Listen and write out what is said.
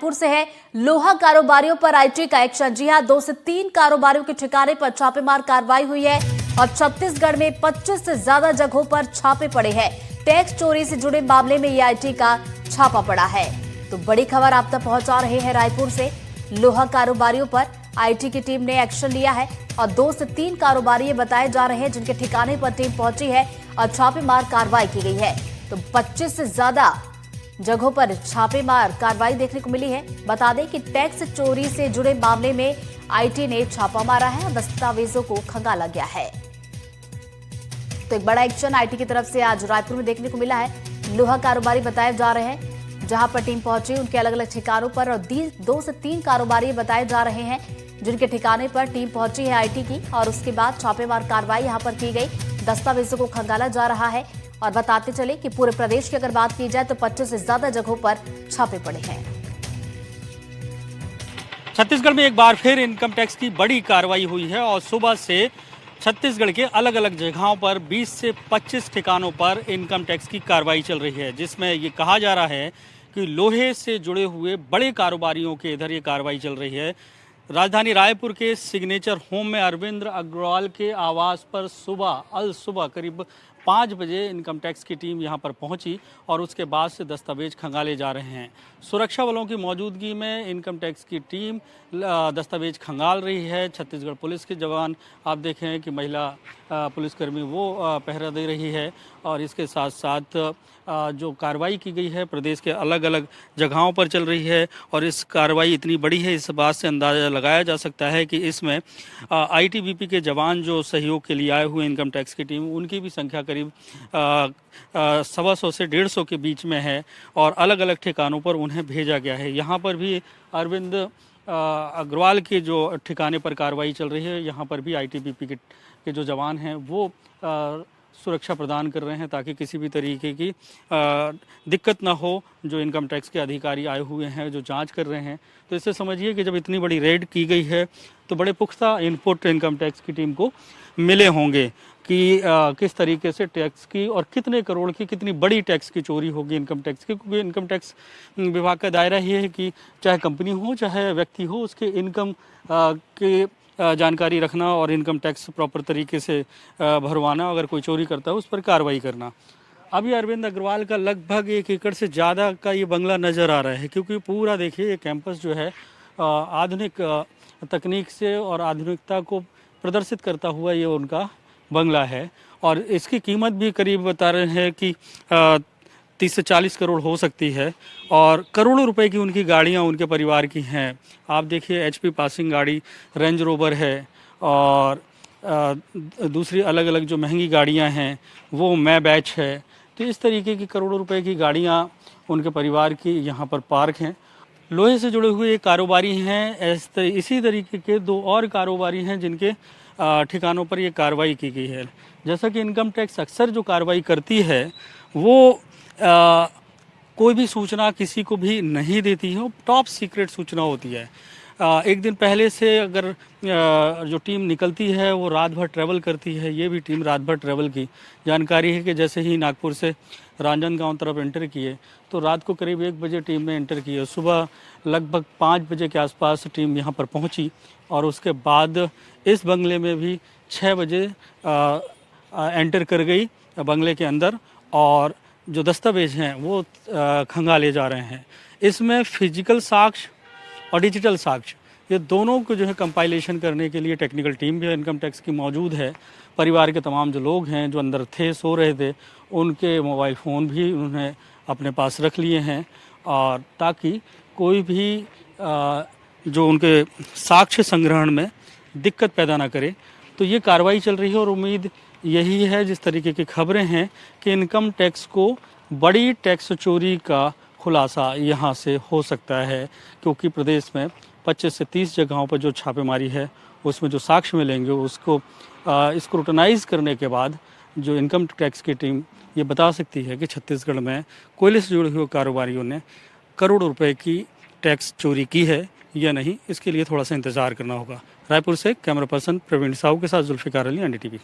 पुर से है लोहा कारोबारियों पर आईटी का एक्शन। जी हां, 2 से 3 कारोबारियों के ठिकाने पर छापेमार कार्रवाई हुई है और छत्तीसगढ़ में 25 से ज्यादा जगहों पर छापे पड़े हैं। टैक्स चोरी से जुड़े मामले में ये आईटी का छापा पड़ा है। तो बड़ी खबर आप तक पहुंचा रहे हैं रायपुर से। लोहा कारोबारियों पर आईटी की टीम ने एक्शन लिया है और 2 से 3 कारोबारी बताए जा रहे हैं जिनके ठिकाने पर टीम पहुंची है और छापेमार कार्रवाई की गई है। तो 25 से ज्यादा जगहों पर छापेमार कार्रवाई देखने को मिली है। बता दें कि टैक्स चोरी से जुड़े मामले में आईटी ने छापा मारा है और दस्तावेजों को खंगाला गया है। तो एक बड़ा एक्शन आईटी की तरफ से आज रायपुर में देखने को मिला है। लोहा कारोबारी बताए जा रहे हैं, जहां पर टीम पहुंची उनके अलग अलग ठिकानों पर, और 2 से 3 कारोबारी बताए जा रहे हैं जिनके ठिकाने पर टीम पहुंची है आईटी की, और उसके बाद छापेमार कार्रवाई यहां पर की गई। दस्तावेजों को खंगाला जा रहा है। और बताते चले कि पूरे प्रदेश की अगर बात की जाए तो 25 से ज्यादा जगहों पर छापे पड़े हैं। छत्तीसगढ़ में एक बार फिर इनकम टैक्स की बड़ी कार्रवाई हुई है और सुबह से छत्तीसगढ़ के अलग अलग जगहों पर 20 से 25 ठिकानों पर इनकम टैक्स की कार्रवाई चल रही है, जिसमें ये कहा जा रहा है कि लोहे से जुड़े हुए बड़े कारोबारियों के इधर ये कार्रवाई चल रही है। राजधानी रायपुर के सिग्नेचर होम में अरविंद अग्रवाल के आवास पर सुबह करीब 5 बजे इनकम टैक्स की टीम यहां पर पहुंची और उसके बाद से दस्तावेज खंगाले जा रहे हैं। सुरक्षा बलों की मौजूदगी में इनकम टैक्स की टीम दस्तावेज खंगाल रही है। छत्तीसगढ़ पुलिस के जवान आप देखें कि महिला पुलिसकर्मी वो पहरा दे रही है और इसके साथ साथ जो कार्रवाई की गई है प्रदेश के अलग अलग जगहों पर चल रही है। और इस कार्रवाई इतनी बड़ी है, इस बात से अंदाज़ा लगाया जा सकता है कि इसमें आईटीबीपी के जवान जो सहयोग के लिए आए हुए इनकम टैक्स की टीम, उनकी भी संख्या करीब 125 से 150 के बीच में है और अलग अलग ठिकानों पर उन्हें भेजा गया है। यहाँ पर भी अरविंद अग्रवाल के जो ठिकाने पर कार्रवाई चल रही है, यहाँ पर भी आईटीबीपी के जो जवान हैं वो सुरक्षा प्रदान कर रहे हैं ताकि किसी भी तरीके की दिक्कत ना हो। जो इनकम टैक्स के अधिकारी आए हुए हैं जो जांच कर रहे हैं, तो इससे समझिए कि जब इतनी बड़ी रेड की गई है तो बड़े पुख्ता इनपुट इनकम टैक्स की टीम को मिले होंगे कि किस तरीके से टैक्स की और कितने करोड़ की, कितनी बड़ी टैक्स की चोरी होगी इनकम टैक्स की। क्योंकि इनकम टैक्स विभाग का दायरा ये है कि चाहे कंपनी हो चाहे व्यक्ति हो, उसके इनकम के जानकारी रखना और इनकम टैक्स प्रॉपर तरीके से भरवाना, अगर कोई चोरी करता है उस पर कार्रवाई करना। अभी अरविंद अग्रवाल का लगभग 1 एकड़ से ज़्यादा का ये बंगला नज़र आ रहा है, क्योंकि पूरा देखिए ये कैंपस जो है आधुनिक तकनीक से और आधुनिकता को प्रदर्शित करता हुआ ये उनका बंगला है। और इसकी कीमत भी करीब बता रहे हैं कि 30 से 40 करोड़ हो सकती है और करोड़ों रुपए की उनकी गाड़ियां उनके परिवार की हैं। आप देखिए एचपी पासिंग गाड़ी, रेंज रोवर है और दूसरी अलग अलग जो महंगी गाड़ियां हैं वो मैं बैच है। तो इस तरीके की करोड़ों रुपए की गाड़ियां उनके परिवार की यहाँ पर पार्क हैं। लोहे से जुड़े हुए कारोबारी हैं। इसी तरीके के 2 और कारोबारी हैं जिनके ठिकानों पर ये कार्रवाई की गई है। जैसा कि इनकम टैक्स अक्सर जो कार्रवाई करती है वो कोई भी सूचना किसी को भी नहीं देती है, वो टॉप सीक्रेट सूचना होती है। एक दिन पहले से अगर जो टीम निकलती है वो रात भर ट्रैवल करती है। ये भी टीम रात भर ट्रैवल की। जानकारी है कि जैसे ही नागपुर से रांजनगांव तरफ एंटर किए तो रात को करीब 1 बजे टीम ने एंटर किए। सुबह लगभग 5 बजे के आसपास टीम यहाँ पर पहुँची और उसके बाद इस बंगले में भी 6 बजे एंटर कर गई बंगले के अंदर और जो दस्तावेज हैं वो खंगाले जा रहे हैं। इसमें फिजिकल साक्ष्य और डिजिटल साक्ष्य, ये दोनों को जो है कंपाइलेशन करने के लिए टेक्निकल टीम भी इनकम टैक्स की मौजूद है। परिवार के तमाम जो लोग हैं जो अंदर थे, सो रहे थे, उनके मोबाइल फ़ोन भी उन्होंने अपने पास रख लिए हैं और ताकि कोई भी जो उनके साक्ष्य संग्रहण में दिक्कत पैदा ना करे। तो ये कार्रवाई चल रही है और उम्मीद यही है, जिस तरीके की खबरें हैं, कि इनकम टैक्स को बड़ी टैक्स चोरी का खुलासा यहाँ से हो सकता है, क्योंकि प्रदेश में 25 से 30 जगहों पर जो छापेमारी है उसमें जो साक्ष्य मिलेंगे उसको स्क्रूटनाइज करने के बाद जो इनकम टैक्स की टीम ये बता सकती है कि छत्तीसगढ़ में कोयले से जुड़े हुए कारोबारियों ने करोड़ों रुपए की टैक्स चोरी की है या नहीं। इसके लिए थोड़ा सा इंतजार करना होगा। रायपुर से कैमरा पर्सन प्रवीण साहू के साथ जुल्फिकार अली, एनडीटीवी।